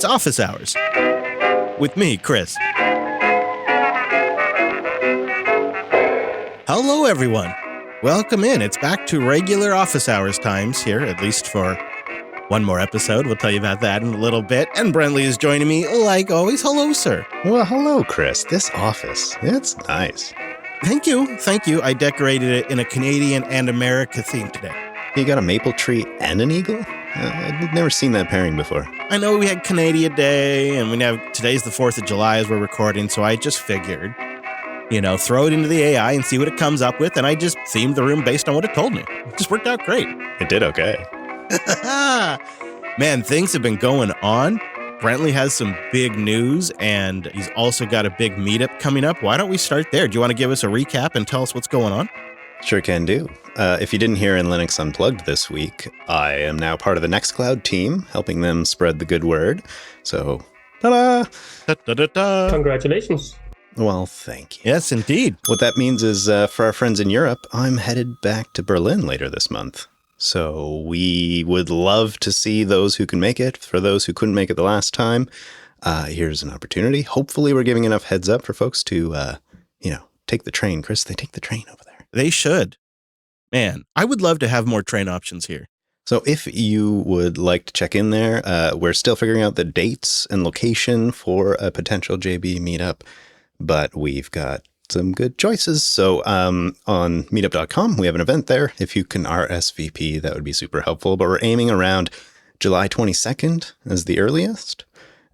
It's Office Hours with me, Chris. Hello, everyone. Welcome in. It's back to regular Office Hours times here, at least for one more episode. We'll tell you about that in a little bit. And Brentley is joining me, like always. Hello, sir. Well, hello, Chris. This office, it's nice. Thank you. Thank you. I decorated it in a Canadian and America theme today. You got a maple tree and an eagle? I've never seen that pairing before. I know we had Canada Day, and today's the 4th of July as we're recording, so I just figured, throw it into the AI and see what it comes up with, and I just themed the room based on what it told me. It just worked out great. It did okay. Man, things have been going on. Brentley has some big news, and he's also got a big meetup coming up. Why don't we start there? Do you want to give us a recap and tell us what's going on? Sure can do. If you didn't hear in Linux Unplugged this week, I am now part of the Nextcloud team, helping them spread the good word. So, ta-da! Da-da-da-da. Congratulations. Well, thank you. Yes, indeed. What that means is, for our friends in Europe, I'm headed back to Berlin later this month. So we would love to see those who can make it. For those who couldn't make it the last time, here's an opportunity. Hopefully we're giving enough heads up for folks to, take the train. Chris, they take the train over there. They should. Man, I would love to have more train options here. So if you would like to check in there, we're still figuring out the dates and location for a potential JB meetup, but we've got some good choices. So on meetup.com, we have an event there. If you can RSVP, that would be super helpful. But we're aiming around July 22nd as the earliest,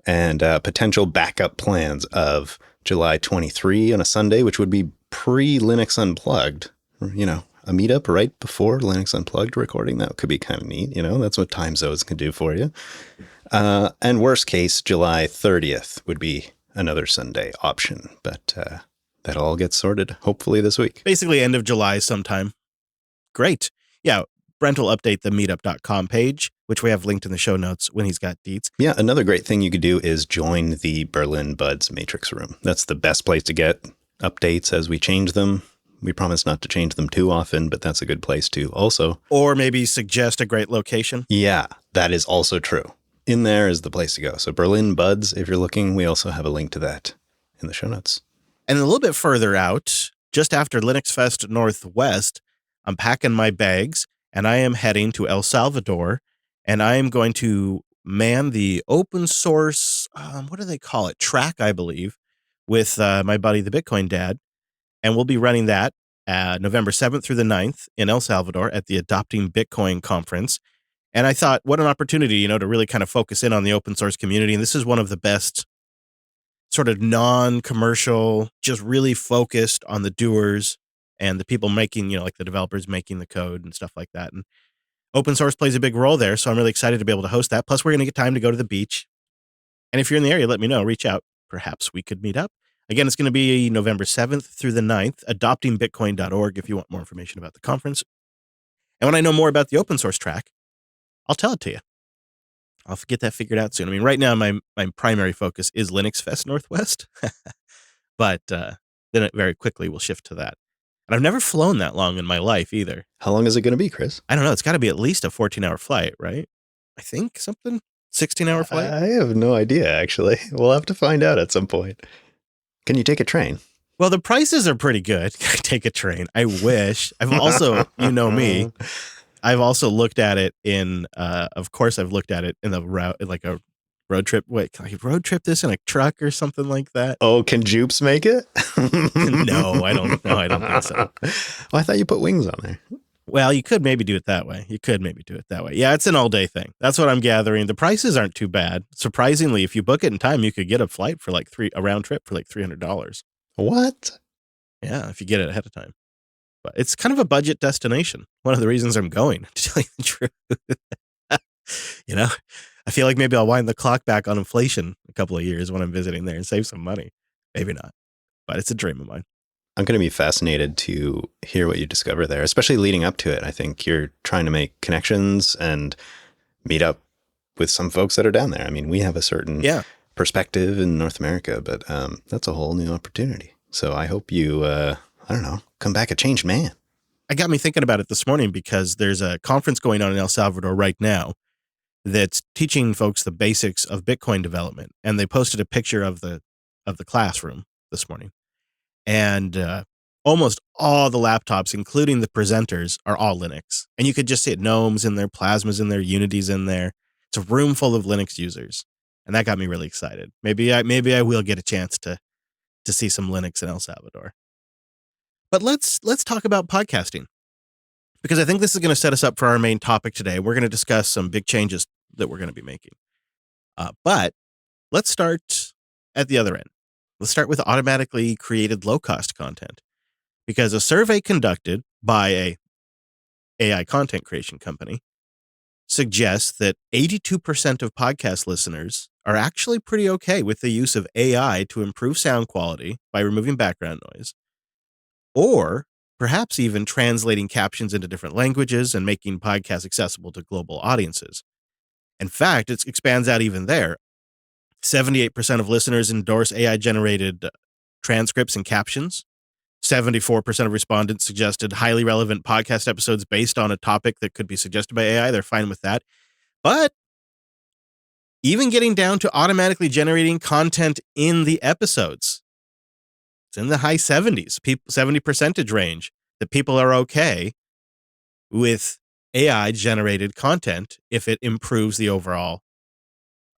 and potential backup plans of July 23 on a Sunday, which would be pre-Linux Unplugged. A meetup right before Linux Unplugged recording. That could be kind of neat. That's what time zones can do for you. And worst case, July 30th would be another Sunday option. But that all gets sorted, hopefully, this week. Basically, end of July sometime. Great. Yeah, Brent will update the meetup.com page, which we have linked in the show notes when he's got deets. Yeah, another great thing you could do is join the Berlin Buds Matrix Room. That's the best place to get updates as we change them. We promise not to change them too often, but that's a good place to also. Or maybe suggest a great location. Yeah, that is also true. In there is the place to go. So Berlin Buds, if you're looking, we also have a link to that in the show notes. And a little bit further out, just after Linux Fest Northwest, I'm packing my bags and I am heading to El Salvador, and I am going to man the open source, what do they call it? Track, I believe, with my buddy, the Bitcoin Dad. And we'll be running that November 7th through the 9th in El Salvador at the Adopting Bitcoin conference. And I thought, what an opportunity, to really kind of focus in on the open source community. And this is one of the best sort of non-commercial, just really focused on the doers and the people making, like the developers making the code and stuff like that. And open source plays a big role there. So I'm really excited to be able to host that. Plus, we're going to get time to go to the beach. And if you're in the area, let me know. Reach out. Perhaps we could meet up. Again, it's going to be November 7th through the 9th, adoptingbitcoin.org if you want more information about the conference. And when I know more about the open source track, I'll tell it to you. I'll get that figured out soon. Right now, my primary focus is Linux Fest Northwest, but then it very quickly will shift to that. And I've never flown that long in my life either. How long is it going to be, Chris? I don't know. It's got to be at least a 14-hour flight, right? I think something, 16-hour flight. I have no idea, actually. We'll have to find out at some point. Can you take a train? Well, the prices are pretty good. Take a train. I wish. I've also, me, I've also looked at it of course, I've looked at it in the route, like a road trip. Wait, can I road trip this in a truck or something like that? Oh, can Jupes make it? No, I don't think so. Well, I thought you put wings on there. Well, you could maybe do it that way. Yeah, it's an all day thing. That's what I'm gathering. The prices aren't too bad. Surprisingly, if you book it in time, you could get a flight for a round trip for like $300. What? Yeah, if you get it ahead of time. But it's kind of a budget destination. One of the reasons I'm going, to tell you the truth. I feel like maybe I'll wind the clock back on inflation a couple of years when I'm visiting there and save some money. Maybe not, but it's a dream of mine. I'm going to be fascinated to hear what you discover there, especially leading up to it. I think you're trying to make connections and meet up with some folks that are down there. I mean, we have a certain perspective in North America, but that's a whole new opportunity. So I hope you, come back a changed man. It got me thinking about it this morning because there's a conference going on in El Salvador right now. that's teaching folks the basics of Bitcoin development, and they posted a picture of the classroom this morning, and almost all the laptops, including the presenters, are all Linux, and you could just see it. Gnome's in there, Plasma's in there, Unity's in there. It's a room full of Linux users, and that got me really excited. Maybe I will get a chance to see some Linux in El Salvador. But let's talk about podcasting, because I think this is going to set us up for our main topic today. We're going to discuss some big changes that we're going to be making. But let's start at the other end. Let's start with automatically created low-cost content, because a survey conducted by a AI content creation company suggests that 82% of podcast listeners are actually pretty okay with the use of AI to improve sound quality by removing background noise, or perhaps even translating captions into different languages and making podcasts accessible to global audiences. In fact, it expands out even there. 78% of listeners endorse AI-generated transcripts and captions. 74% of respondents suggested highly relevant podcast episodes based on a topic that could be suggested by AI. They're fine with that. But even getting down to automatically generating content in the episodes, it's in the high 70s, 70% range, that people are okay with AI-generated content if it improves the overall,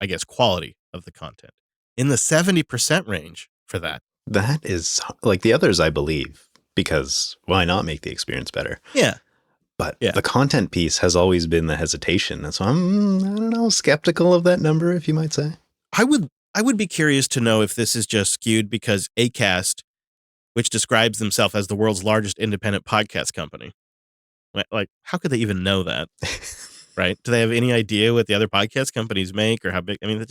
I guess, quality of the content. In the 70% range for that. That is like the others, I believe, because why not make the experience better? Yeah. But the content piece has always been the hesitation. And so I'm, I don't know, skeptical of that number, if you might say. I would be curious to know if this is just skewed because Acast, which describes themselves as the world's largest independent podcast company, like, how could they even know that? Right? Do they have any idea what the other podcast companies make or how big? I mean,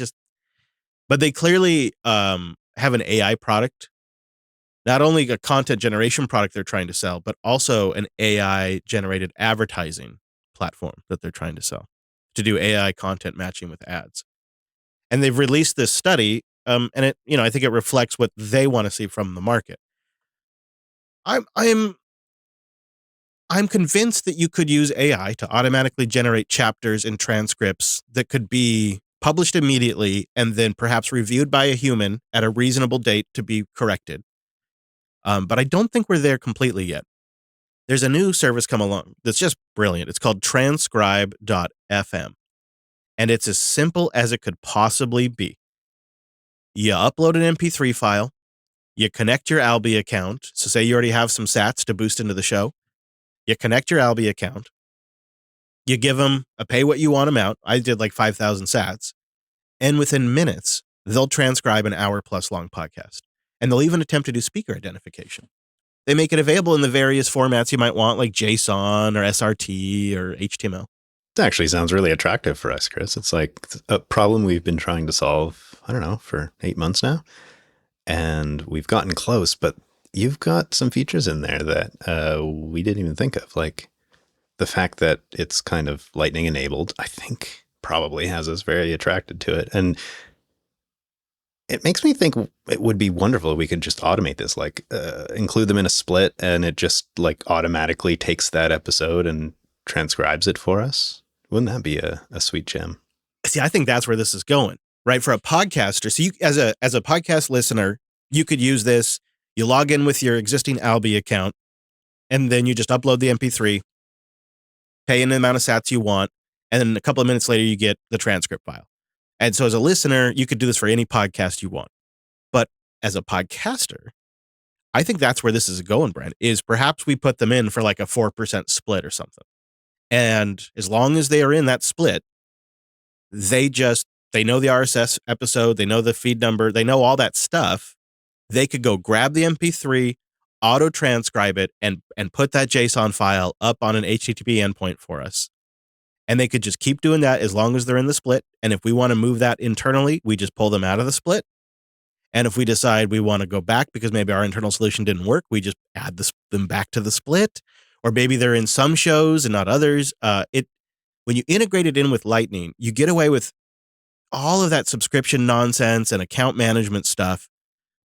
but they clearly have an AI product, not only a content generation product they're trying to sell, but also an AI generated advertising platform that they're trying to sell to do AI content matching with ads. And they've released this study, and it, I think it reflects what they want to see from the market. I'm convinced that you could use AI to automatically generate chapters and transcripts that could be published immediately and then perhaps reviewed by a human at a reasonable date to be corrected. But I don't think we're there completely yet. There's a new service come along that's just brilliant. It's called transcribe.fm. And it's as simple as it could possibly be. You upload an MP3 file. You connect your Alby account. So say you already have some sats to boost into the show. You connect your Alby account. You give them a pay what you want amount. I did like 5,000 sats. And within minutes, they'll transcribe an hour-plus long podcast. And they'll even attempt to do speaker identification. They make it available in the various formats you might want, like JSON or SRT or HTML. It actually sounds really attractive for us, Chris. It's like a problem we've been trying to solve, I don't know, for 8 months now. And we've gotten close, but you've got some features in there that we didn't even think of. Like the fact that it's kind of Lightning enabled, I think probably has us very attracted to it. And it makes me think it would be wonderful if we could just automate this, like include them in a split and it just like automatically takes that episode and transcribes it for us. Wouldn't that be a sweet gem? See, I think that's where this is going, right? For a podcaster. So you, as a podcast listener, you could use this. You log in with your existing Alby account, and then you just upload the MP3, pay in the amount of sats you want, and then a couple of minutes later, you get the transcript file. And so as a listener, you could do this for any podcast you want. But as a podcaster, I think that's where this is going, Brent, is perhaps we put them in for like a 4% split or something. And as long as they are in that split, they know the RSS episode, they know the feed number, they know all that stuff. They could go grab the MP3, auto transcribe it, and put that JSON file up on an HTTP endpoint for us. And they could just keep doing that as long as they're in the split. And if we want to move that internally, we just pull them out of the split. And if we decide we want to go back because maybe our internal solution didn't work, we just add them back to the split. Or maybe they're in some shows and not others. When you integrate it in with Lightning, you get away with all of that subscription nonsense and account management stuff,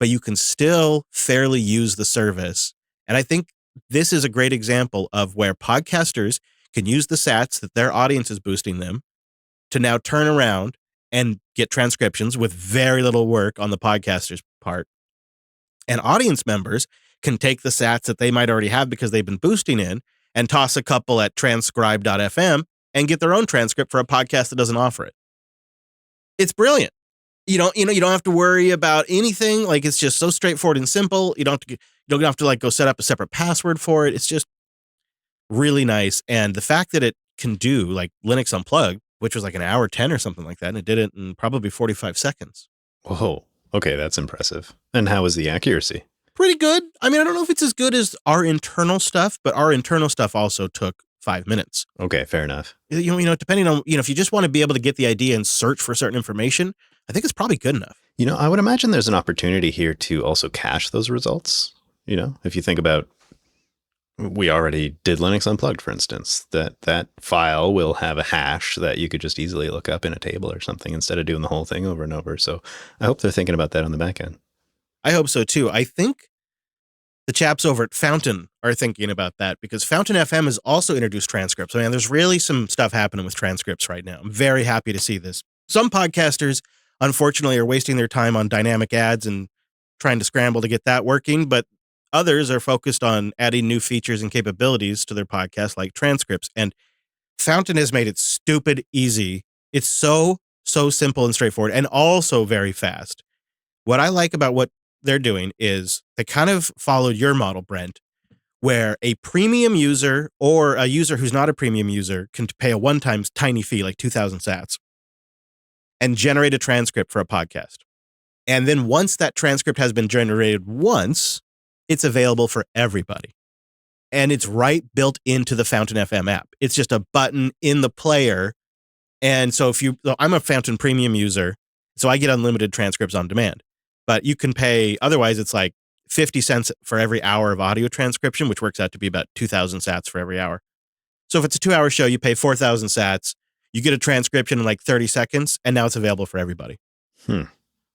but you can still fairly use the service. And I think this is a great example of where podcasters can use the sats that their audience is boosting them to now turn around and get transcriptions with very little work on the podcaster's part. And audience members can take the sats that they might already have because they've been boosting in and toss a couple at transcribe.fm and get their own transcript for a podcast that doesn't offer it. It's brilliant. You don't have to worry about anything. Like, it's just so straightforward and simple. You don't have to like go set up a separate password for it. It's just really nice. And the fact that it can do like Linux Unplugged, which was like an hour 10 or something like that, and it did it in probably 45 seconds. Whoa. Okay, that's impressive. And how was the accuracy? Pretty good. I mean, I don't know if it's as good as our internal stuff, but our internal stuff also took 5 minutes. Okay, fair enough. Depending on, if you just want to be able to get the idea and search for certain information, I think it's probably good enough. I would imagine there's an opportunity here to also cache those results. If you think about, we already did Linux Unplugged, for instance, that file will have a hash that you could just easily look up in a table or something instead of doing the whole thing over and over. So I hope they're thinking about that on the back end. I hope so too. I think the chaps over at Fountain are thinking about that because Fountain FM has also introduced transcripts. I mean, there's really some stuff happening with transcripts right now. I'm very happy to see this. Some podcasters, unfortunately, are wasting their time on dynamic ads and trying to scramble to get that working, but others are focused on adding new features and capabilities to their podcast like transcripts. And Fountain has made it stupid easy. It's so simple and straightforward and also very fast. What I like about what they're doing is they kind of followed your model, Brent, where a premium user or a user who's not a premium user can pay a one-time tiny fee, like 2,000 sats, and generate a transcript for a podcast. And then once that transcript has been generated once, it's available for everybody. And it's right built into the Fountain FM app. It's just a button in the player. And so I'm a Fountain premium user, so I get unlimited transcripts on demand. But you can pay, otherwise it's like 50 cents for every hour of audio transcription, which works out to be about 2,000 sats for every hour. So if it's a 2-hour show, you pay 4,000 sats, you get a transcription in like 30 seconds, and now it's available for everybody.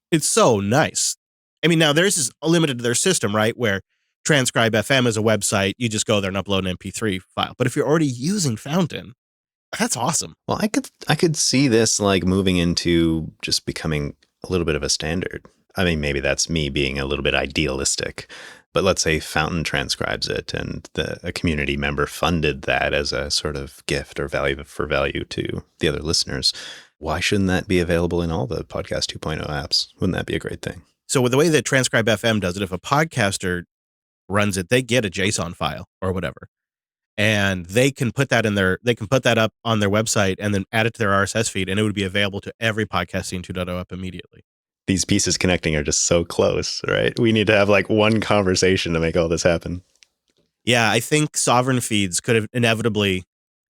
It's so nice. I mean, now theirs is limited to their system, right? Where Transcribe FM is a website, you just go there and upload an MP3 file. But if you're already using Fountain, that's awesome. Well, I could see this like moving into just becoming a little bit of a standard. I mean, maybe that's me being a little bit idealistic, but let's say Fountain transcribes it and a community member funded that as a sort of gift or value to the other listeners. Why shouldn't that be available in all the Podcast 2.0 apps? Wouldn't that be a great thing? So with the way that Transcribe FM does it, if a podcaster runs it, they get a JSON file or whatever, and they can put that up on their website and then add it to their RSS feed, and it would be available to every Podcasting 2.0 app immediately. These pieces connecting are just so close, right? We need to have like one conversation to make all this happen. Yeah, I think Sovereign Feeds could inevitably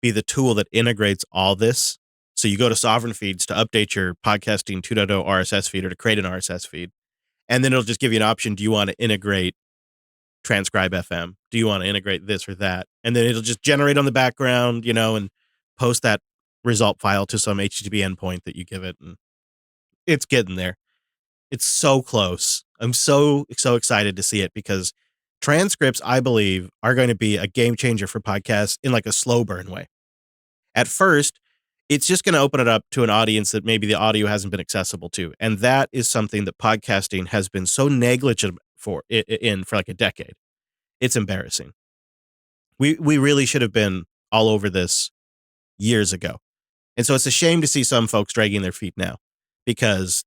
be the tool that integrates all this. So you go to Sovereign Feeds to update your Podcasting 2.0 RSS feed or to create an RSS feed. And then it'll just give you an option. Do you want to integrate Transcribe FM? Do you want to integrate this or that? And then it'll just generate on the background, and post that result file to some HTTP endpoint that you give it. And it's getting there. It's so close. I'm so excited to see it because transcripts, I believe, are going to be a game changer for podcasts in like a slow burn way. At first, it's just going to open it up to an audience that maybe the audio hasn't been accessible to. And that is something that podcasting has been so negligent for like a decade. It's embarrassing. We really should have been all over this years ago. And so it's a shame to see some folks dragging their feet now because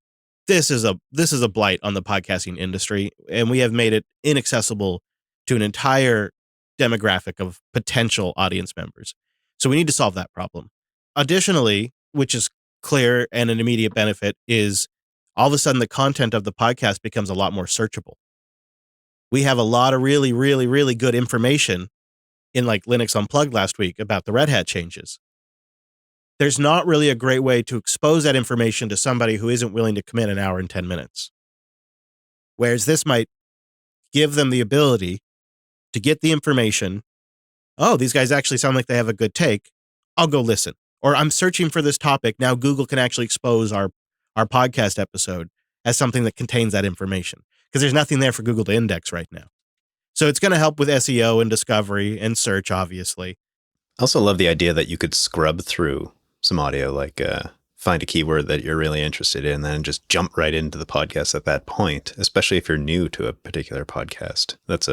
this is a blight on the podcasting industry, and we have made it inaccessible to an entire demographic of potential audience members. So we need to solve that problem. Additionally, which is clear and an immediate benefit, is all of a sudden the content of the podcast becomes a lot more searchable. We have a lot of really, really, really good information in like Linux Unplugged last week about the Red Hat changes. There's not really a great way to expose that information to somebody who isn't willing to commit an hour and 10 minutes. Whereas this might give them the ability to get the information. Oh, these guys actually sound like they have a good take. I'll go listen. Or I'm searching for this topic. Now Google can actually expose our podcast episode as something that contains that information because there's nothing there for Google to index right now. So it's going to help with SEO and discovery and search, obviously. I also love the idea that you could scrub through some audio like find a keyword that you're really interested in and then just jump right into the podcast at that point, especially if you're new to a particular podcast. That's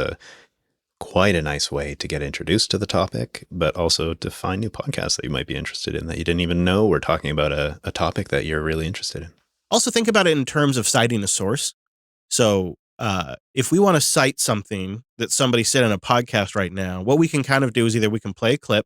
quite a nice way to get introduced to the topic, but also to find new podcasts that you might be interested in that you didn't even know were talking about a topic that you're really interested in. Also think about it in terms of citing a source. So if we want to cite something that somebody said in a podcast right now, what we can kind of do is either we can play a clip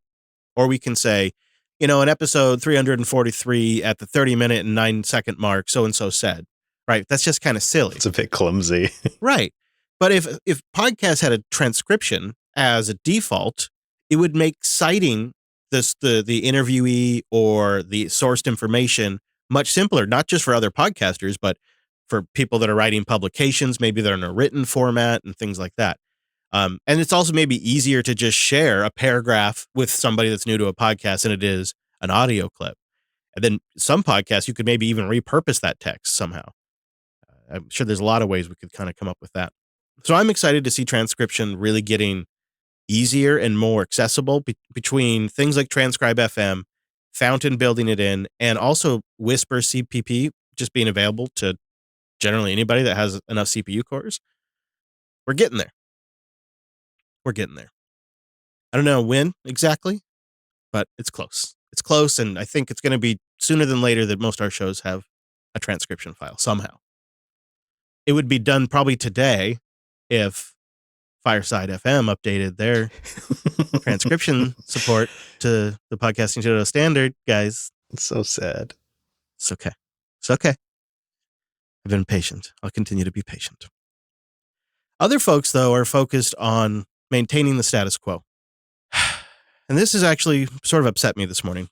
or we can say, in episode 343 at the 30-minute and 9-second mark, so-and-so said, right? That's just kind of silly. It's a bit clumsy. Right. But if podcasts had a transcription as a default, it would make citing the interviewee or the sourced information much simpler, not just for other podcasters, but for people that are writing publications, maybe they're in a written format and things like that. And it's also maybe easier to just share a paragraph with somebody that's new to a podcast than it is an audio clip. And then some podcasts, you could maybe even repurpose that text somehow. I'm sure there's a lot of ways we could kind of come up with that. So I'm excited to see transcription really getting easier and more accessible between things like Transcribe FM, Fountain building it in, and also Whisper CPP just being available to generally anybody that has enough CPU cores. We're getting there. We're getting there. I don't know when exactly, but it's close. It's close, and I think it's going to be sooner than later that most of our shows have a transcription file somehow. It would be done probably today if Fireside FM updated their transcription support to the Podcasting Studio standard, guys. It's so sad. It's okay. It's okay. I've been patient. I'll continue to be patient. Other folks, though, are focused on maintaining the status quo. And this has actually sort of upset me this morning.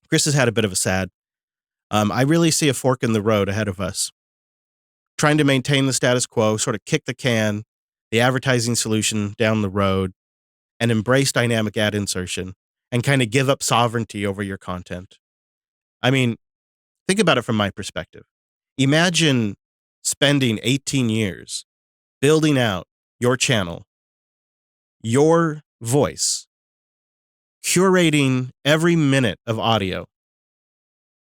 Chris has had a bit of a sad. I really see a fork in the road ahead of us. Trying to maintain the status quo, sort of kick the can, the advertising solution down the road, and embrace dynamic ad insertion, and kind of give up sovereignty over your content. I mean, think about it from my perspective. Imagine spending 18 years building out your channel, your voice, curating every minute of audio,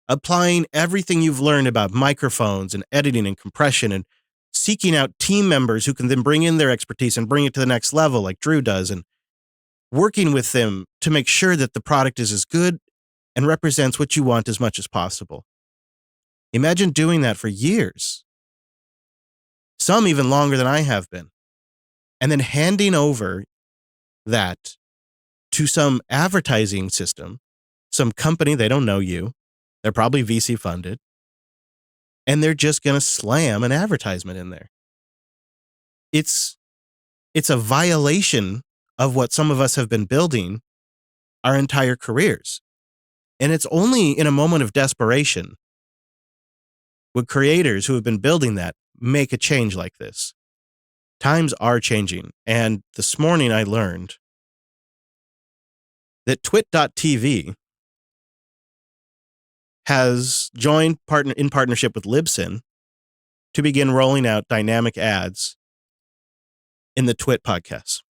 applying everything you've learned about microphones and editing and compression, and seeking out team members who can then bring in their expertise and bring it to the next level like Drew does, and working with them to make sure that the product is as good and represents what you want as much as possible. Imagine doing that for years, some even longer than I have been, and then handing over that to some advertising system, some company, they don't know you, they're probably VC funded, and they're just going to slam an advertisement in there. It's a violation of what some of us have been building our entire careers. And it's only in a moment of desperation would creators who have been building that make a change like this. Times are changing. And this morning I learned that Twit.tv has joined in partnership with Libsyn to begin rolling out dynamic ads in the Twit podcasts.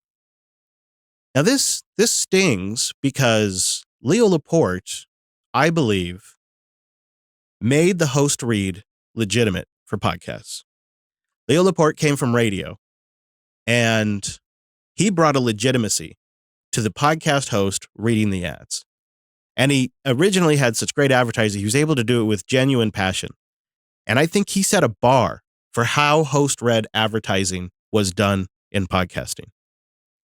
Now this stings because Leo Laporte, I believe, made the host read legitimate for podcasts. Leo Laporte came from radio, and he brought a legitimacy to the podcast host reading the ads. And he originally had such great advertising, he was able to do it with genuine passion. And I think he set a bar for how host-read advertising was done in podcasting.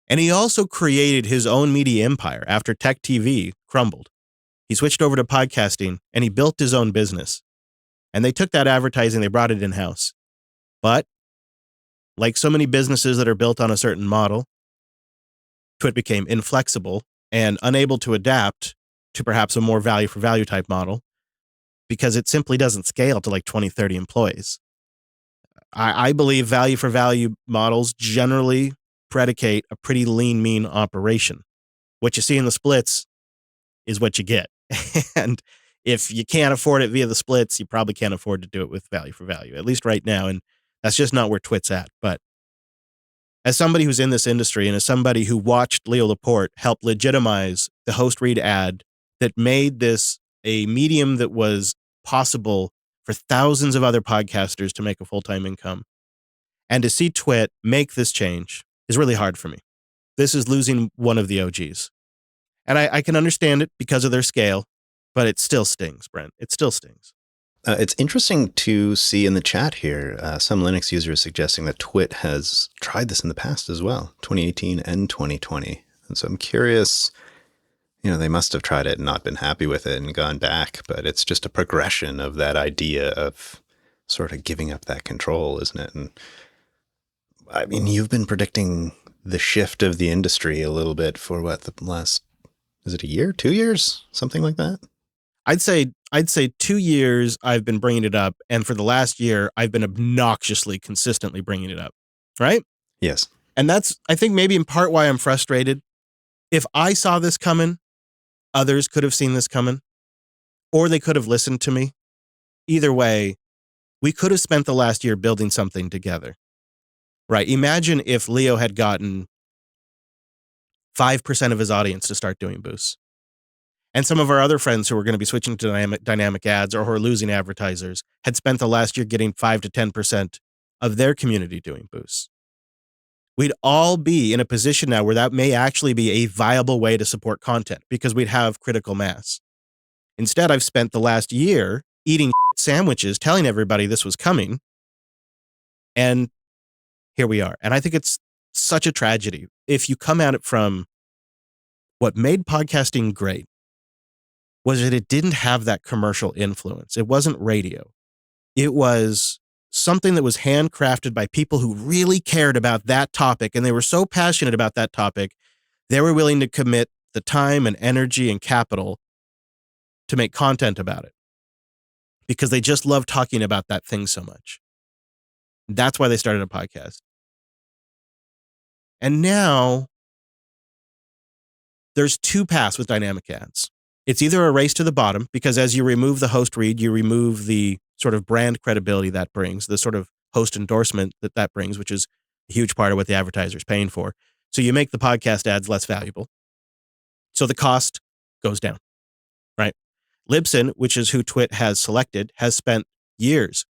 And he also created his own media empire after Tech TV crumbled. He switched over to podcasting, and he built his own business. And they took that advertising, they brought it in-house. But like so many businesses that are built on a certain model, Twit became inflexible and unable to adapt to perhaps a more value for value type model because it simply doesn't scale to like 20, 30 employees. I believe value for value models generally predicate a pretty lean, mean operation. What you see in the splits is what you get. And if you can't afford it via the splits, you probably can't afford to do it with value for value, at least right now. And that's just not where Twit's at. But as somebody who's in this industry and as somebody who watched Leo Laporte help legitimize the host read ad that made this a medium that was possible for thousands of other podcasters to make a full-time income. And to see Twit make this change is really hard for me. This is losing one of the OGs. And I can understand it because of their scale, but it still stings, Brent. It still stings. It's interesting to see in the chat here, some Linux users suggesting that Twit has tried this in the past as well, 2018 and 2020. And so I'm curious, they must have tried it and not been happy with it and gone back, but it's just a progression of that idea of sort of giving up that control, isn't it? And I mean, you've been predicting the shift of the industry a little bit for the last, is it a year, 2 years, something like that? I'd say 2 years I've been bringing it up, and for the last year I've been obnoxiously consistently bringing it up, right? Yes. And that's, I think, maybe in part why I'm frustrated. If I saw this coming, others could have seen this coming, or they could have listened to me. Either way, we could have spent the last year building something together, right? Imagine if Leo had gotten 5% of his audience to start doing boosts. And some of our other friends who are going to be switching to dynamic ads or who are losing advertisers had spent the last year getting 5 to 10% of their community doing boosts. We'd all be in a position now where that may actually be a viable way to support content because we'd have critical mass. Instead, I've spent the last year eating sandwiches, telling everybody this was coming. And here we are. And I think it's such a tragedy. If you come at it from what made podcasting great, was that it didn't have that commercial influence. It wasn't radio. It was something that was handcrafted by people who really cared about that topic, and they were so passionate about that topic, they were willing to commit the time and energy and capital to make content about it because they just love talking about that thing so much. That's why they started a podcast. And now there's two paths with dynamic ads. It's either a race to the bottom, because as you remove the host read, you remove the sort of brand credibility that brings, the sort of host endorsement that brings, which is a huge part of what the advertiser is paying for. So you make the podcast ads less valuable. So the cost goes down, right? Libsyn, which is who Twit has selected, has spent years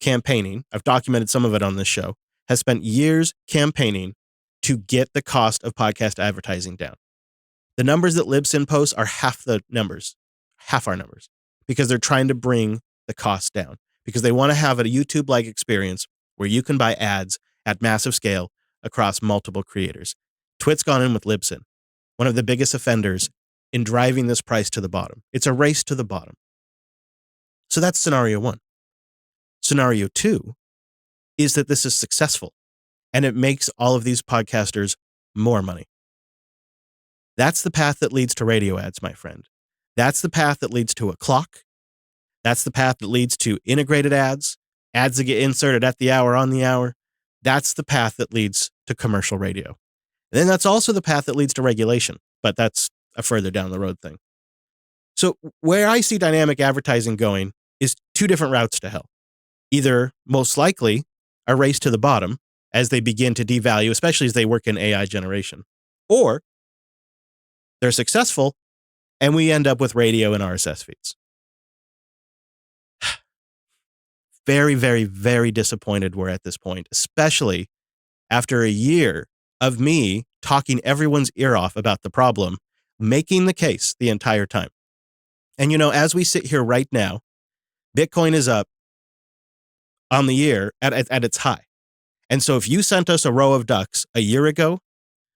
campaigning. I've documented some of it on this show, has spent years campaigning to get the cost of podcast advertising down. The numbers that Libsyn posts are half our numbers, because they're trying to bring the cost down, because they want to have a YouTube-like experience where you can buy ads at massive scale across multiple creators. Twit's gone in with Libsyn, one of the biggest offenders in driving this price to the bottom. It's a race to the bottom. So that's scenario one. Scenario two is that this is successful and it makes all of these podcasters more money. That's the path that leads to radio ads, my friend. That's the path that leads to a clock. That's the path that leads to integrated ads that get inserted at the hour, on the hour. That's the path that leads to commercial radio. And then that's also the path that leads to regulation, but that's a further down the road thing. So where I see dynamic advertising going is two different routes to hell. Either, most likely, a race to the bottom as they begin to devalue, especially as they work in AI generation, or they're successful and we end up with radio and RSS feeds. Very, very, very disappointed we're at this point, especially after a year of me talking everyone's ear off about the problem, making the case the entire time. And, as we sit here right now, Bitcoin is up on the year at its high. And so if you sent us a row of ducks a year ago,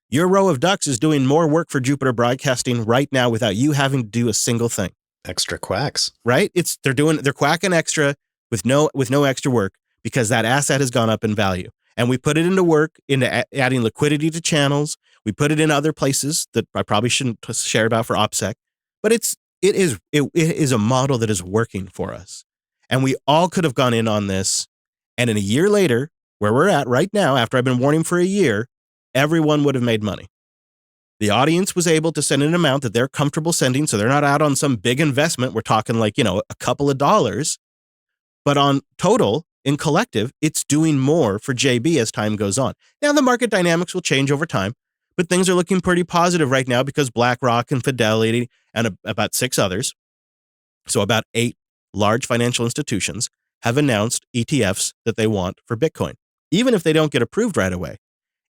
your row of ducks is doing more work for Jupiter Broadcasting right now without you having to do a single thing. Extra quacks. Right? They're quacking extra with no extra work because that asset has gone up in value. And we put it into work, into adding liquidity to channels. We put it in other places that I probably shouldn't share about for OPSEC, but it is a model that is working for us. And we all could have gone in on this. And in a year later, where we're at right now, after I've been warning for a year, everyone would have made money. The audience was able to send an amount that they're comfortable sending, so they're not out on some big investment. We're talking like, a couple of dollars. But on total, in collective, it's doing more for JB as time goes on. Now, the market dynamics will change over time, but things are looking pretty positive right now because BlackRock and Fidelity and about 6 others So about 8 large financial institutions have announced ETFs that they want for Bitcoin. Even if they don't get approved right away,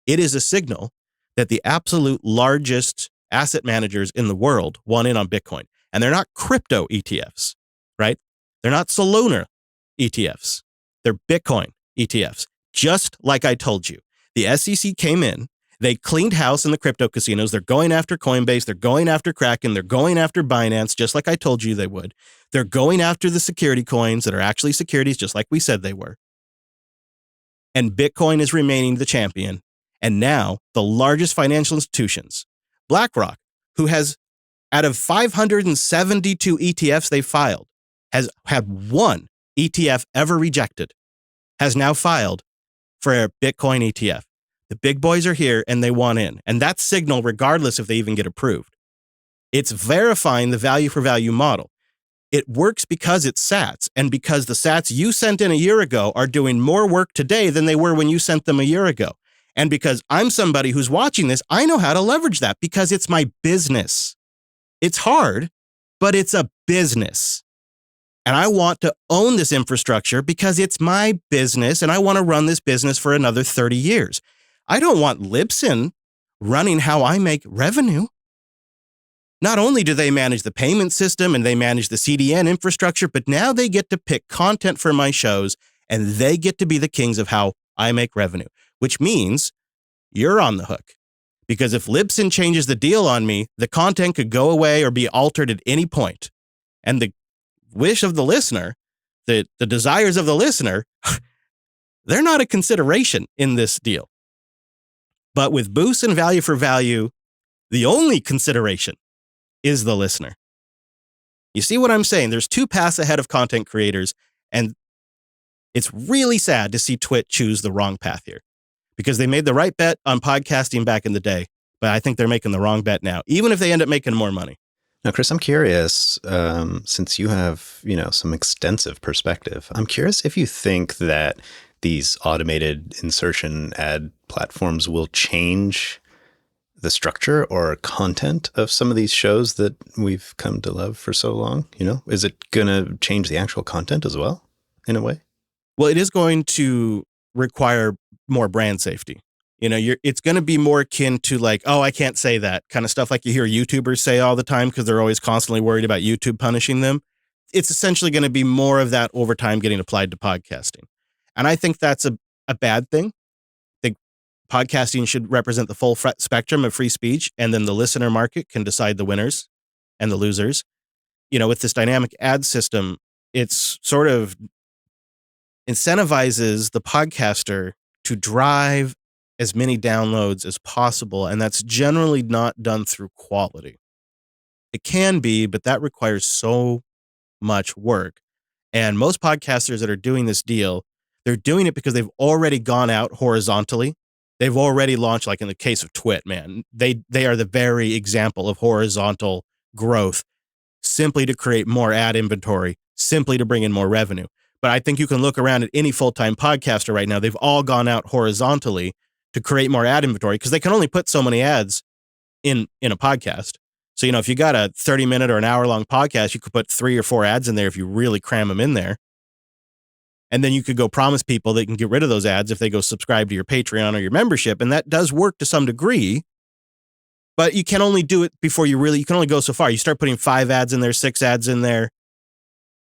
it is a signal that the absolute largest asset managers in the world want in on Bitcoin. And they're not crypto ETFs, right? They're not Solana ETFs. They're Bitcoin ETFs. Just like I told you, the SEC came in, they cleaned house in the crypto casinos. They're going after Coinbase. They're going after Kraken. They're going after Binance, just like I told you they would. They're going after the security coins that are actually securities, just like we said they were. And Bitcoin is remaining the champion. And now the largest financial institutions, BlackRock, who has, out of 572 ETFs they filed, has had one ETF ever rejected, has now filed for a Bitcoin ETF. The big boys are here and they want in. And that's signal regardless if they even get approved. It's verifying the value for value model. It works because it's sats, and because the sats you sent in a year ago are doing more work today than they were when you sent them a year ago. And because I'm somebody who's watching this, I know how to leverage that because it's my business. It's hard, but it's a business. And I want to own this infrastructure because it's my business and I want to run this business for another 30 years. I don't want Libsyn running how I make revenue. Not only do they manage the payment system and they manage the CDN infrastructure, but now they get to pick content for my shows and they get to be the kings of how I make revenue, which means you're on the hook. Because if Libsyn changes the deal on me, the content could go away or be altered at any point. And the wish of the listener, the desires of the listener, they're not a consideration in this deal. But with Boost and Value for Value, the only consideration is the listener. You see what I'm saying? There's 2 paths ahead of content creators, and it's really sad to see Twit choose the wrong path here because they made the right bet on podcasting back in the day, but I think they're making the wrong bet now, even if they end up making more money. Now, Chris, I'm curious, since you have, some extensive perspective, I'm curious if you think that these automated insertion ad platforms will change the structure or content of some of these shows that we've come to love for so long. Is it going to change the actual content as well, in a way? Well, it is going to require more brand safety. It's going to be more akin to like, oh, I can't say that kind of stuff like you hear YouTubers say all the time because they're always constantly worried about YouTube punishing them. It's essentially going to be more of that over time getting applied to podcasting. And I think that's a bad thing. I think podcasting should represent the full spectrum of free speech, and then the listener market can decide the winners and the losers. With this dynamic ad system, it's sort of incentivizes the podcaster to drive as many downloads as possible, and that's generally not done through quality. It can be, but that requires so much work. And most podcasters that are doing this deal, they're doing it because they've already gone out horizontally. They've already launched, like in the case of Twit, man, they are the very example of horizontal growth simply to create more ad inventory, simply to bring in more revenue. But I think you can look around at any full-time podcaster right now. They've all gone out horizontally to create more ad inventory because they can only put so many ads in a podcast. So, if you got a 30-minute or an hour-long podcast, you could put 3 or 4 ads in there if you really cram them in there. And then you could go promise people they can get rid of those ads if they go subscribe to your Patreon or your membership. And that does work to some degree. But you can only do it before you can only go so far. You start putting 5 ads in there, 6 ads in there,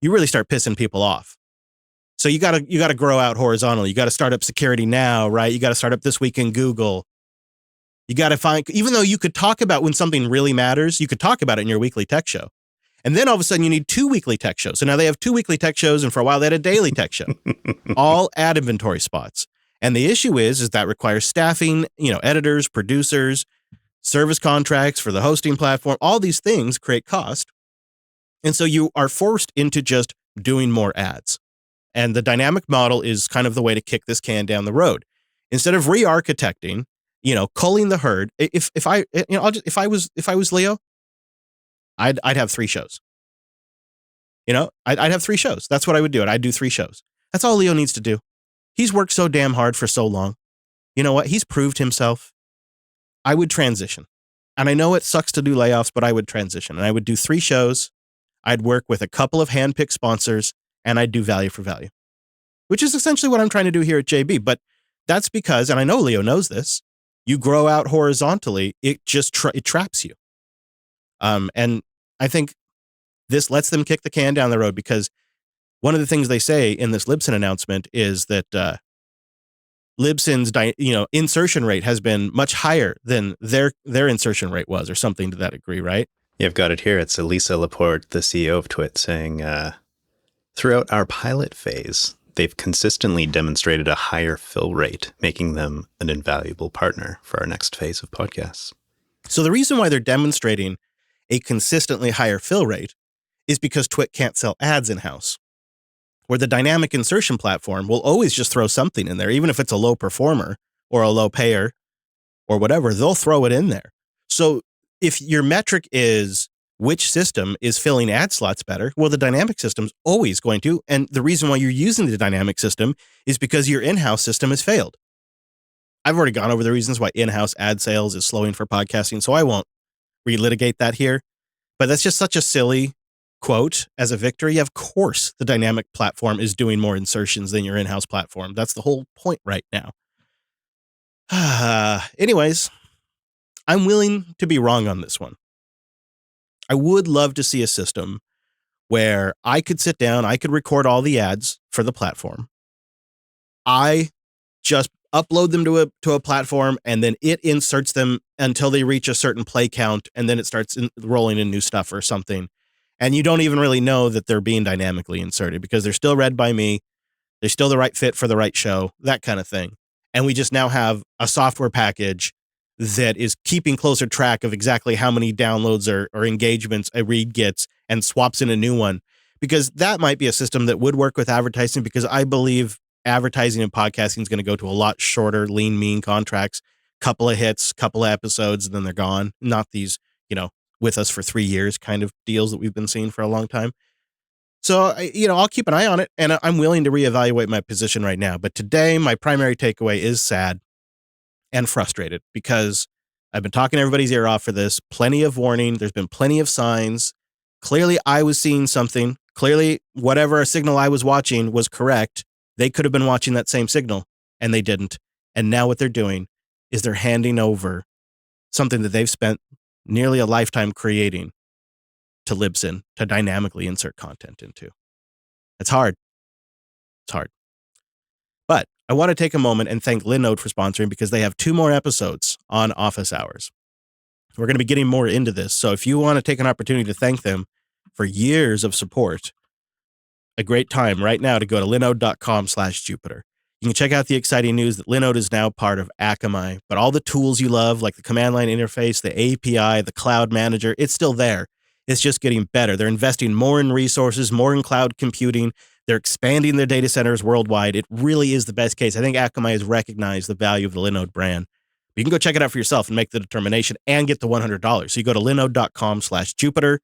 you really start pissing people off. So you gotta grow out horizontally. You got to start up Security Now, right? You got to start up This Week in Google. You got to find, even though you could talk about when something really matters, you could talk about it in your weekly tech show. And then all of a sudden you need 2 weekly tech shows. So now they have 2 weekly tech shows, and for a while they had a daily tech show. All ad inventory spots. And the issue is that requires staffing, editors, producers, service contracts for the hosting platform. All these things create cost. And so you are forced into just doing more ads. And the dynamic model is kind of the way to kick this can down the road. Instead of re-architecting, culling the herd. If I was Leo, I'd have 3 shows. I'd have 3 shows. That's what I would do. I'd do 3 shows. That's all Leo needs to do. He's worked so damn hard for so long. You know what? He's proved himself. I would transition. And I know it sucks to do layoffs, but I would transition. And I would do 3 shows. I'd work with a couple of hand-picked sponsors, and I'd do value for value, which is essentially what I'm trying to do here at JB. But that's because, and I know Leo knows this, you grow out horizontally, it just it traps you. And I think this lets them kick the can down the road, because one of the things they say in this Libsyn announcement is that Libsyn's insertion rate has been much higher than their insertion rate was, or something to that degree, right? Yeah, I've got it here. It's Elisa Laporte, the CEO of Twit, saying, throughout our pilot phase, they've consistently demonstrated a higher fill rate, making them an invaluable partner for our next phase of podcasts. So the reason why they're demonstrating a consistently higher fill rate is because Twit can't sell ads in-house, where the dynamic insertion platform will always just throw something in there, even if it's a low performer or a low payer or whatever, they'll throw it in there. So if your metric is which system is filling ad slots better, well, the dynamic system's always going to. And the reason why you're using the dynamic system is because your in-house system has failed. I've already gone over the reasons why in-house ad sales is slowing for podcasting, so I won't relitigate that here. But that's just such a silly quote as a victory. Of course, the dynamic platform is doing more insertions than your in-house platform. That's the whole point right now. Anyways, I'm willing to be wrong on this one. I would love to see a system where I could sit down, I could record all the ads for the platform. I just upload them to a platform, and then it inserts them until they reach a certain play count, and then it starts rolling in new stuff or something. And you don't even really know that they're being dynamically inserted, because they're still read by me. They're still the right fit for the right show, that kind of thing. And we just now have a software package that is keeping closer track of exactly how many downloads or engagements a read gets and swaps in a new one. Because that might be a system that would work with advertising, because I believe advertising and podcasting is going to go to a lot shorter, lean, mean contracts, couple of hits, couple of episodes, and then they're gone. Not these, with us for 3 years kind of deals that we've been seeing for a long time. So, I'll keep an eye on it, and I'm willing to reevaluate my position right now. But today, my primary takeaway is sad and frustrated, because I've been talking everybody's ear off for this. Plenty of warning. There's been plenty of signs. Clearly, I was seeing something. Clearly, whatever signal I was watching was correct. They could have been watching that same signal, and they didn't. And now what they're doing is they're handing over something that they've spent nearly a lifetime creating to Libsyn to dynamically insert content into. It's hard. It's hard. But I want to take a moment and thank Linode for sponsoring, because they have 2 more episodes on office hours. We're going to be getting more into this. So if you want to take an opportunity to thank them for years of support, a great time right now to go to linode.com/Jupiter. You can check out the exciting news that Linode is now part of Akamai, but all the tools you love, like the command line interface, the API, the cloud manager, it's still there. It's just getting better. They're investing more in resources, more in cloud computing. They're expanding their data centers worldwide. It really is the best case. I think Akamai has recognized the value of the Linode brand. You can go check it out for yourself and make the determination and get the $100. So you go to linode.com/Jupiter,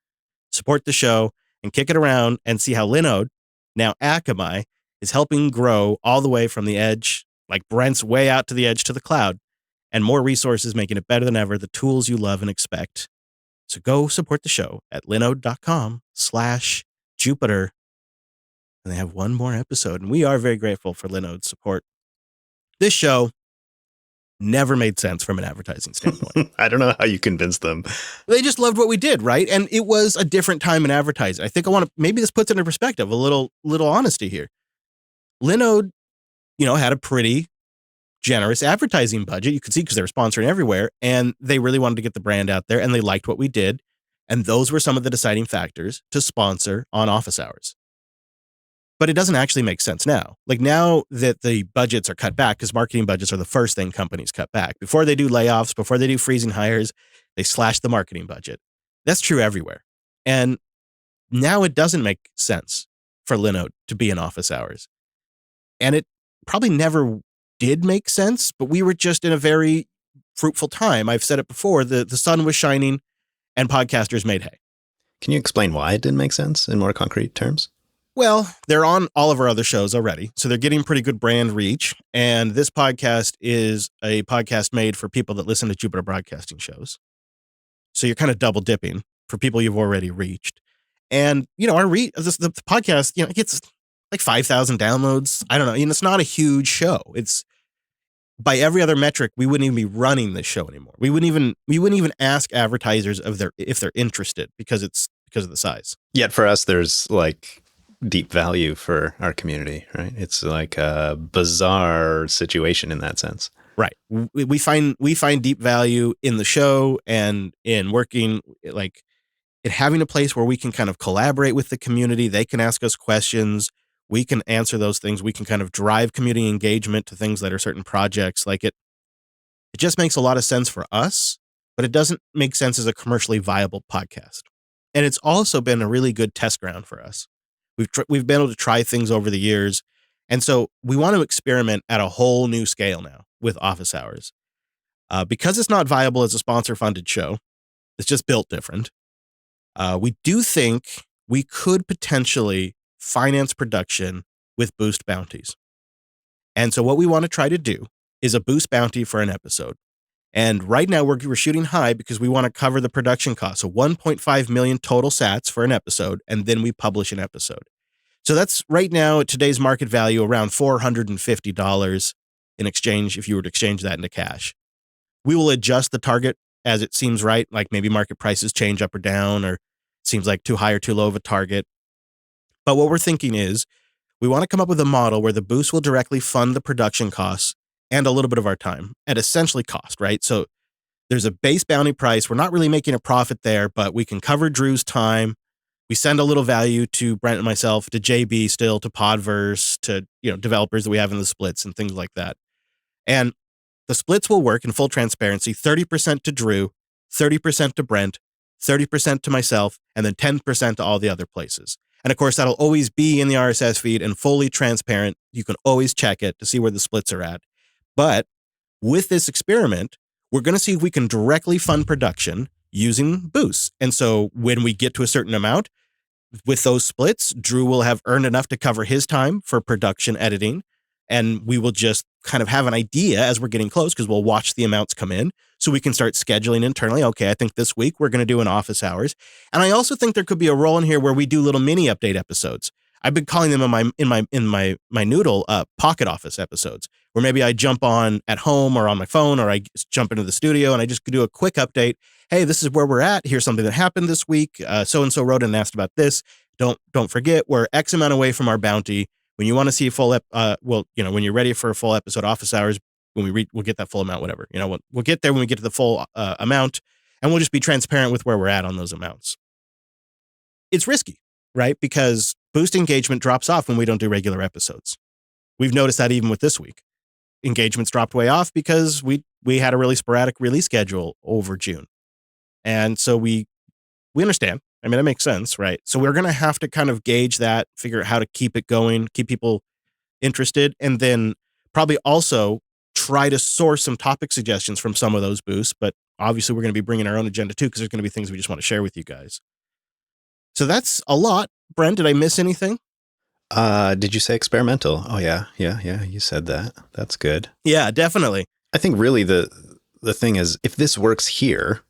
support the show, and kick it around and see how Linode, now Akamai, is helping grow all the way from the edge, like Brent's way out to the edge to the cloud, and more resources making it better than ever, the tools you love and expect. So go support the show at linode.com/Jupiter. And they have 1 more episode, and we are very grateful for Linode's support. This show never made sense from an advertising standpoint. I don't know how you convinced them. They just loved what we did, right? And it was a different time in advertising. I think maybe this puts it into perspective, a little honesty here. Linode, had a pretty generous advertising budget. You could see, because they were sponsoring everywhere, and they really wanted to get the brand out there, and they liked what we did. And those were some of the deciding factors to sponsor on office hours. But it doesn't actually make sense now. Like, now that the budgets are cut back, because marketing budgets are the first thing companies cut back. Before they do layoffs, before they do freezing hires, they slash the marketing budget. That's true everywhere. And now it doesn't make sense for Linode to be in office hours. And it probably never did make sense, but we were just in a very fruitful time. I've said it before, the sun was shining and podcasters made hay. Can you explain why it didn't make sense in more concrete terms? Well, they're on all of our other shows already, so they're getting pretty good brand reach. And this podcast is a podcast made for people that listen to Jupiter Broadcasting shows. So you're kind of double dipping for people you've already reached. And, the podcast, it gets like 5,000 downloads. I don't know. It's not a huge show. It's by every other metric, we wouldn't even be running this show anymore. We wouldn't even ask advertisers if they're interested because of the size. Yet for us, there's like deep value for our community, right? It's like a bizarre situation in that sense. Right. We find deep value in the show and in working like in having a place where we can kind of collaborate with the community. They can ask us questions. We can answer those things. We can kind of drive community engagement to things that are certain projects. Like it just makes a lot of sense for us, but it doesn't make sense as a commercially viable podcast. And it's also been a really good test ground for us. We've been able to try things over the years. And so we want to experiment at a whole new scale now with Office Hours. Because it's not viable as a sponsor-funded show, it's just built different. We do think we could potentially finance production with boost bounties. And so what we want to try to do is a boost bounty for an episode. And right now we're shooting high because we want to cover the production costs. So 1.5 million total sats for an episode, and then we publish an episode. So that's right now at today's market value around $450 in exchange if you were to exchange that into cash. We will adjust the target as it seems right, like maybe market prices change up or down, or seems like too high or too low of a target. But what we're thinking is we want to come up with a model where the boost will directly fund the production costs and a little bit of our time at essentially cost, right? So there's a base bounty price. We're not really making a profit there, but we can cover Drew's time. We send a little value to Brent and myself, to JB still, to Podverse, to developers that we have in the splits and things like that. And the splits will work in full transparency, 30% to Drew, 30% to Brent, 30% to myself, and then 10% to all the other places. And of course, that'll always be in the RSS feed and fully transparent. You can always check it to see where the splits are at. But with this experiment, we're going to see if we can directly fund production using boosts. And so when we get to a certain amount, with those splits, Drew will have earned enough to cover his time for production editing. And we will just kind of have an idea as we're getting close because we'll watch the amounts come in so we can start scheduling internally. Okay, I think this week we're going to do an Office Hours. And I also think there could be a role in here where we do little mini update episodes. I've been calling them in my Noodle pocket office episodes, where maybe I jump on at home or on my phone, or I jump into the studio and I just do a quick update. Hey, this is where we're at. Here's something that happened this week. So-and-so wrote in and asked about this. Don't forget, we're X amount away from our bounty. When you want to see a full, when you're ready for a full episode Office Hours, when we'll get that full amount, whatever. We'll get there when we get to the full amount, and we'll just be transparent with where we're at on those amounts. It's risky, right? Because boost engagement drops off when we don't do regular episodes. We've noticed that even with this week. Engagements dropped way off because we had a really sporadic release schedule over June. And so we understand. I mean, that makes sense, right? So we're going to have to kind of gauge that, figure out how to keep it going, keep people interested, and then probably also try to source some topic suggestions from some of those boosts. But obviously, we're going to be bringing our own agenda too, because there's going to be things we just want to share with you guys. So that's a lot. Brent, did I miss anything? Did you say experimental? Oh, yeah. You said that. That's good. Yeah, definitely. I think really the thing is, if this works here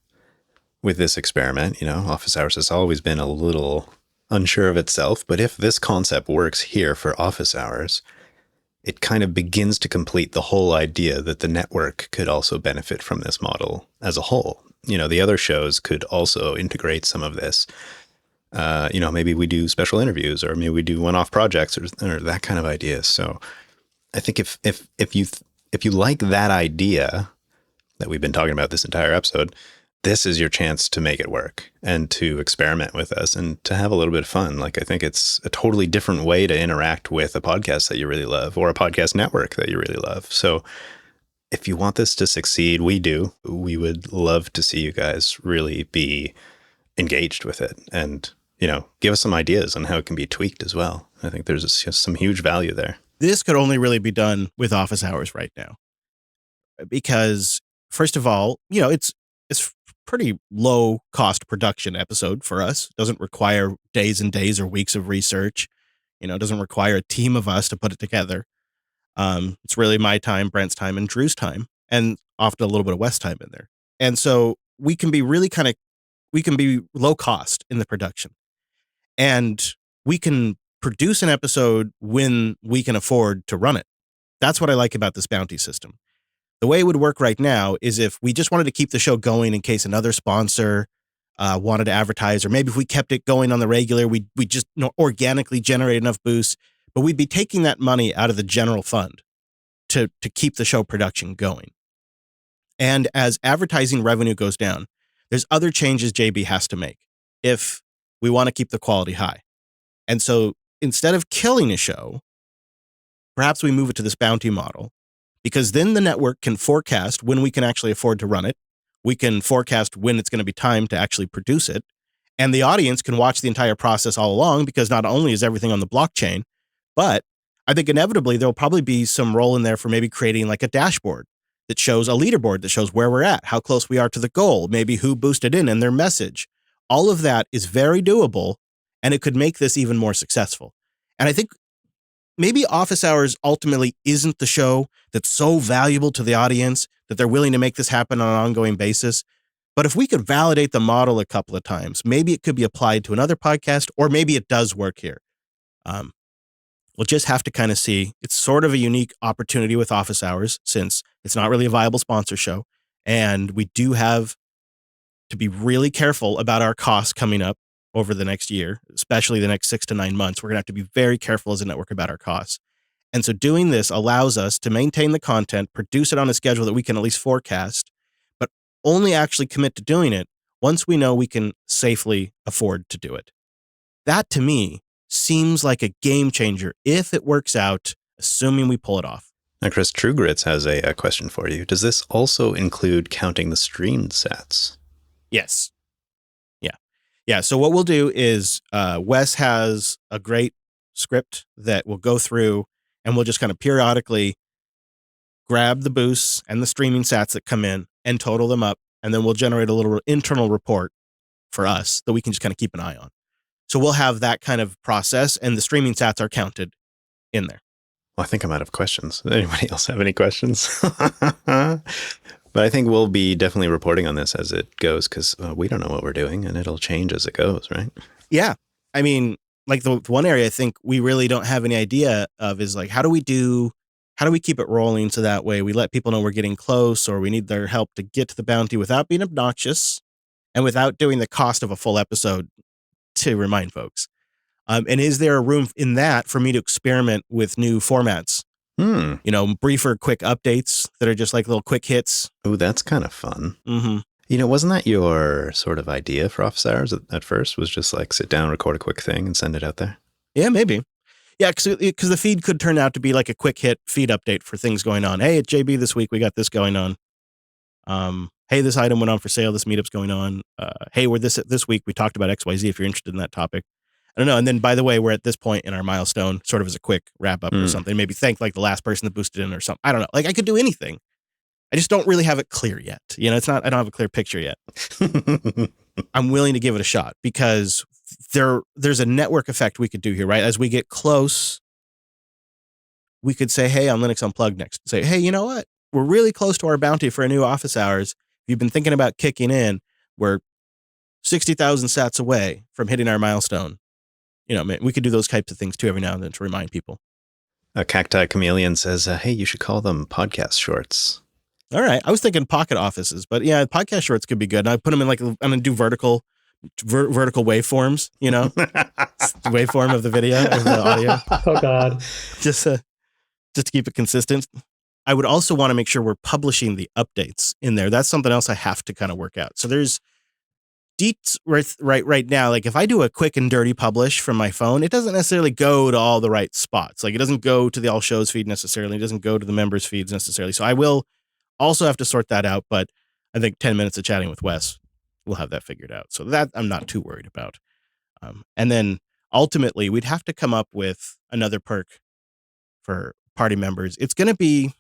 with this experiment, Office Hours has always been a little unsure of itself, but if this concept works here for Office Hours, it kind of begins to complete the whole idea that the network could also benefit from this model as a whole. The other shows could also integrate some of this. Maybe we do special interviews, or maybe we do one-off projects, or that kind of idea. So I think if you like that idea that we've been talking about this entire episode, this is your chance to make it work and to experiment with us and to have a little bit of fun. Like, I think it's a totally different way to interact with a podcast that you really love, or a podcast network that you really love. So if you want this to succeed, we would love to see you guys really be engaged with it and, give us some ideas on how it can be tweaked as well. I think there's just some huge value there. This could only really be done with Office Hours right now. Because first of all, it's pretty low cost production episode for us. It doesn't require days and days or weeks of research. It doesn't require a team of us to put it together. It's really my time, Brent's time, and Drew's time, and often a little bit of West's time in there. And so we can be really we can be low cost in the production. And we can produce an episode when we can afford to run it. That's what I like about this bounty system. The way it would work right now is if we just wanted to keep the show going in case another sponsor wanted to advertise, or maybe if we kept it going on the regular, we just organically generate enough boosts, but we'd be taking that money out of the general fund to keep the show production going. And as advertising revenue goes down, there's other changes JB has to make if we want to keep the quality high. And so instead of killing a show, perhaps we move it to this bounty model, because then the network can forecast when we can actually afford to run it. We can forecast when it's going to be time to actually produce it. And the audience can watch the entire process all along, because not only is everything on the blockchain, but I think inevitably there'll probably be some role in there for maybe creating like a dashboard that shows a leaderboard that shows where we're at, how close we are to the goal, maybe who boosted in and their message. All of that is very doable, and it could make this even more successful. And I think maybe Office Hours ultimately isn't the show that's so valuable to the audience that they're willing to make this happen on an ongoing basis. But if we could validate the model a couple of times, maybe it could be applied to another podcast, or maybe it does work here. We'll just have to kind of see. It's sort of a unique opportunity with Office Hours, since it's not really a viable sponsor show. And we do have to be really careful about our costs coming up over the next year, especially the next 6 to 9 months. We're going to have to be very careful as a network about our costs. And so doing this allows us to maintain the content, produce it on a schedule that we can at least forecast, but only actually commit to doing it once we know we can safely afford to do it. That, to me, seems like a game changer if it works out, assuming we pull it off. Now, Chris, True Grits has a question for you. Does this also include counting the streamed sats? Yes. Yeah. So what we'll do is Wes has a great script that we'll go through, and we'll just kind of periodically grab the boosts and the streaming sats that come in and total them up. And then we'll generate a little internal report for us that we can just kind of keep an eye on. So we'll have that kind of process, and the streaming sats are counted in there. Well, I think I'm out of questions. Does anybody else have any questions? But I think we'll be definitely reporting on this as it goes, because we don't know what we're doing, and it'll change as it goes, right? Yeah. I mean, like the one area I think we really don't have any idea of is like, how do we keep it rolling so that way we let people know we're getting close, or we need their help to get to the bounty without being obnoxious and without doing the cost of a full episode to remind folks. And is there a room in that for me to experiment with new formats? Briefer, quick updates that are just like little quick hits. Oh, that's kind of fun. Mm-hmm. Wasn't that your sort of idea for Office Hours at first? Was just like sit down, record a quick thing, and send it out there? Yeah, maybe. Yeah, because the feed could turn out to be like a quick hit feed update for things going on. Hey, at JB this week, we got this going on. Hey, this item went on for sale. This meetup's going on. Hey, we're this week. We talked about XYZ if you're interested in that topic. I don't know. And then, by the way, we're at this point in our milestone, sort of as a quick wrap up or something. Maybe thank like the last person that boosted in or something. I don't know. Like I could do anything. I just don't really have it clear yet. I don't have a clear picture yet. I'm willing to give it a shot, because there's a network effect we could do here, right? As we get close, we could say, hey, on Linux Unplugged next, say, hey, you know what? We're really close to our bounty for a new Office Hours. If you've been thinking about kicking in, we're 60,000 sats away from hitting our milestone. We could do those types of things too every now and then to remind people. A Cacti Chameleon says, hey, you should call them podcast shorts. All right. I was thinking pocket offices, but yeah, podcast shorts could be good. And I put them in I'm going to do vertical waveforms, waveform of the video, of the audio. Oh, God. Just to keep it consistent. I would also want to make sure we're publishing the updates in there. That's something else I have to kind of work out. So there's deets right now. Like if I do a quick and dirty publish from my phone, it doesn't necessarily go to all the right spots. Like it doesn't go to the all shows feed necessarily. It doesn't go to the members feeds necessarily. So I will also have to sort that out. But I think 10 minutes of chatting with Wes, we'll have that figured out. So that I'm not too worried about. And then ultimately we'd have to come up with another perk for party members. It's going to be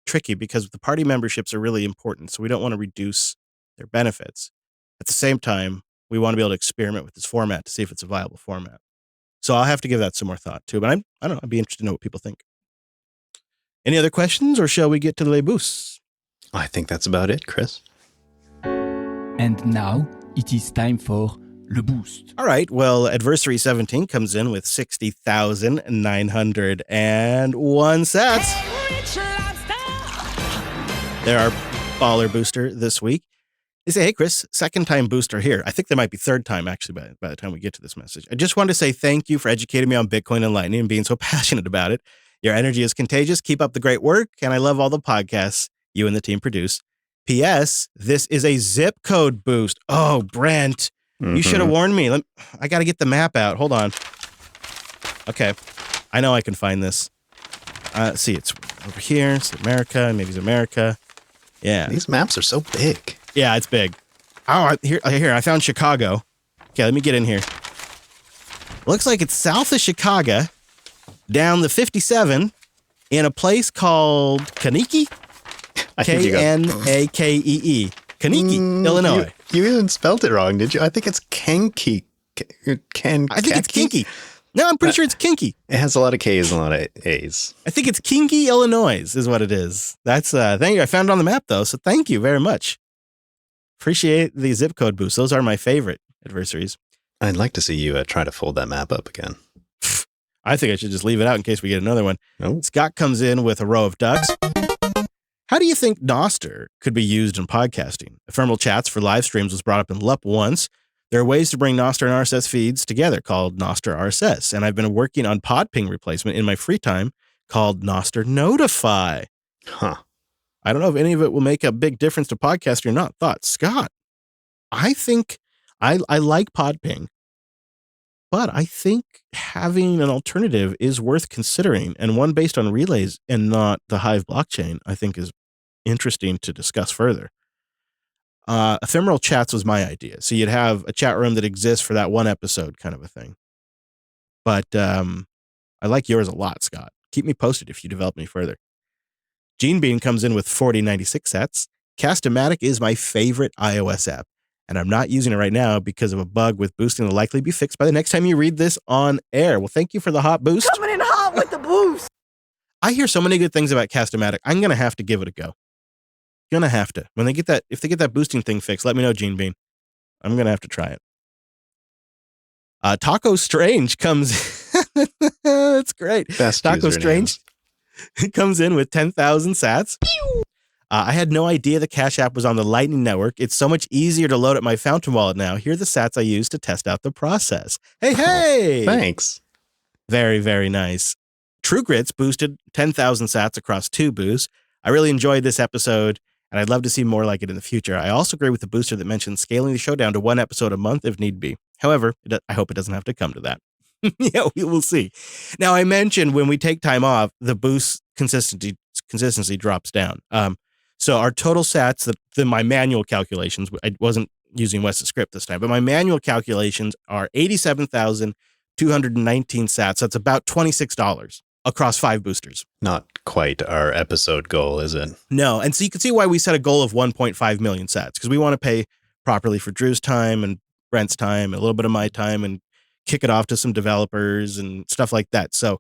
tricky because the party memberships are really important. So we don't want to reduce their benefits. At the same time, we want to be able to experiment with this format to see if it's a viable format. So I'll have to give that some more thought too. But I don't know. I'd be interested to know what people think. Any other questions, or shall we get to the boosts? I think that's about it, Chris. And now it is time for le boost. All right. Well, Adversary 17 comes in with 60,901 sats. They're our baller booster this week. They say, hey, Chris, second time booster here. I think there might be third time, actually, by the time we get to this message. I just wanted to say thank you for educating me on Bitcoin and Lightning and being so passionate about it. Your energy is contagious. Keep up the great work. And I love all the podcasts you and the team produce. P.S. This is a zip code boost. Oh, Brent, you should have warned me. I got to get the map out. Hold on. Okay. I know I can find this. See, it's over here. It's America. Maybe it's America. Yeah. These maps are so big. Yeah, it's big. Oh, here, I found Chicago. Okay, let me get in here. Looks like it's south of Chicago, down the 57, in a place called Kankakee. K-N-A-K-E-E. Kankakee, Illinois. You even spelled it wrong, did you? I think it's Kankakee. I think it's Kinky. No, I'm pretty sure it's Kinky. It has a lot of K's and a lot of A's. I think it's Kinky, Illinois is what it is. That's, thank you. I found it on the map, though, so thank you very much. Appreciate the zip code boosts. Those are my favorite adversaries. I'd like to see you try to fold that map up again. I think I should just leave it out in case we get another one. Nope. Scott comes in with a row of ducks. How do you think Nostr could be used in podcasting? Ephemeral chats for live streams was brought up in LUP once. There are ways to bring Nostr and RSS feeds together called Nostr RSS, and I've been working on Podping replacement in my free time called Nostr Notify. Huh. I don't know if any of it will make a big difference to podcasting or not. Thoughts? Scott, I think I like Podping, but I think having an alternative is worth considering, and one based on relays and not the Hive blockchain, I think is interesting to discuss further. Ephemeral chats was my idea. So you'd have a chat room that exists for that one episode kind of a thing. But I like yours a lot, Scott. Keep me posted if you develop any further. Gene Bean comes in with 4096 sats. Cast-O-Matic is my favorite iOS app, and I'm not using it right now because of a bug with boosting that will likely be fixed by the next time you read this on air. Well, thank you for the hot boost. Coming in hot with the boost. I hear so many good things about Cast-O-Matic. I'm going to have to give it a go. Gonna have to. When they get that, if they get that boosting thing fixed, let me know, Gene Bean. I'm gonna have to try it. Taco Strange comes. That's great. Best Taco Strange comes in with 10,000 sats. I had no idea the Cash App was on the Lightning Network. It's so much easier to load up my Fountain wallet now. Here are the sats I use to test out the process. Hey! Thanks. Very, very nice. True Grits boosted 10,000 sats across 2 boosts. I really enjoyed this episode, and I'd love to see more like it in the future. I also agree with the booster that mentioned scaling the show down to 1 episode a month if need be. However, I hope it doesn't have to come to that. Yeah, we will see. Now, I mentioned when we take time off, the boost consistency drops down. So our total sats, my manual calculations, I wasn't using Wes's script this time, but my manual calculations are 87,219 sats. That's about $26 across 5 boosters. Not quite our episode goal, is it? No. And so you can see why we set a goal of 1.5 million sats, because we want to pay properly for Drew's time and Brent's time and a little bit of my time and kick it off to some developers and stuff like that. So,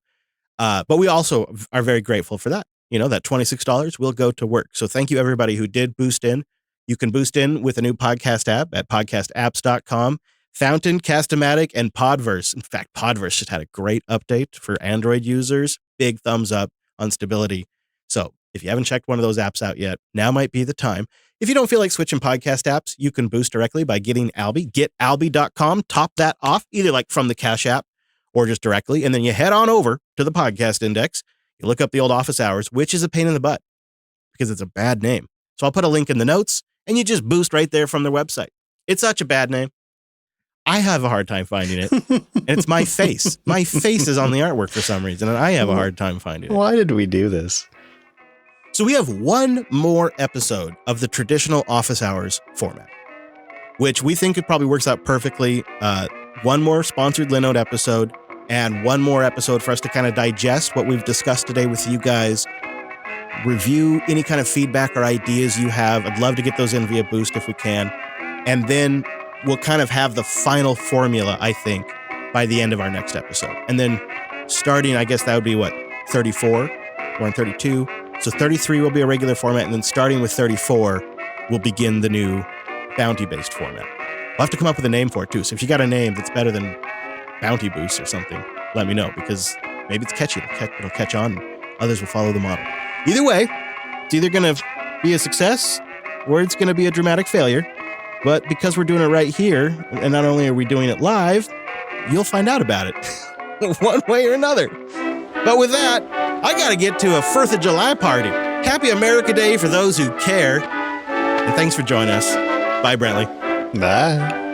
but we also are very grateful for that. You know, that $26 will go to work. So thank you everybody who did boost in. You can boost in with a new podcast app at podcastapps.com. Fountain, Cast-O-Matic, and Podverse. In fact, Podverse just had a great update for Android users. Big thumbs up on stability. So if you haven't checked one of those apps out yet, now might be the time. If you don't feel like switching podcast apps, you can boost directly by getting Alby. GetAlby.com. Top that off, either like from the Cash App or just directly. And then you head on over to the podcast index. You look up the old office hours, which is a pain in the butt because it's a bad name. So I'll put a link in the notes and you just boost right there from their website. It's such a bad name. I have a hard time finding it. And it's my face. My face is on the artwork for some reason, and I have a hard time finding it. Why did we do this? So we have one more episode of the traditional office hours format, which we think it probably works out perfectly. One more sponsored Linode episode and one more episode for us to kind of digest what we've discussed today with you guys, review any kind of feedback or ideas you have. I'd love to get those in via Boost if we can. And then we'll kind of have the final formula, I think, by the end of our next episode. And then starting, I guess that would be what, 34? We're on 32. So 33 will be a regular format. And then starting with 34, we'll begin the new bounty-based format. We'll have to come up with a name for it too. So if you got a name that's better than Bounty Boost or something, let me know, because maybe it's catchy. It'll catch on. Others will follow the model. Either way, it's either going to be a success or it's going to be a dramatic failure. But because we're doing it right here, and not only are we doing it live, you'll find out about it one way or another. But with that, I got to get to a 4th of July party. Happy America Day for those who care. And thanks for joining us. Bye, Brantley. Bye.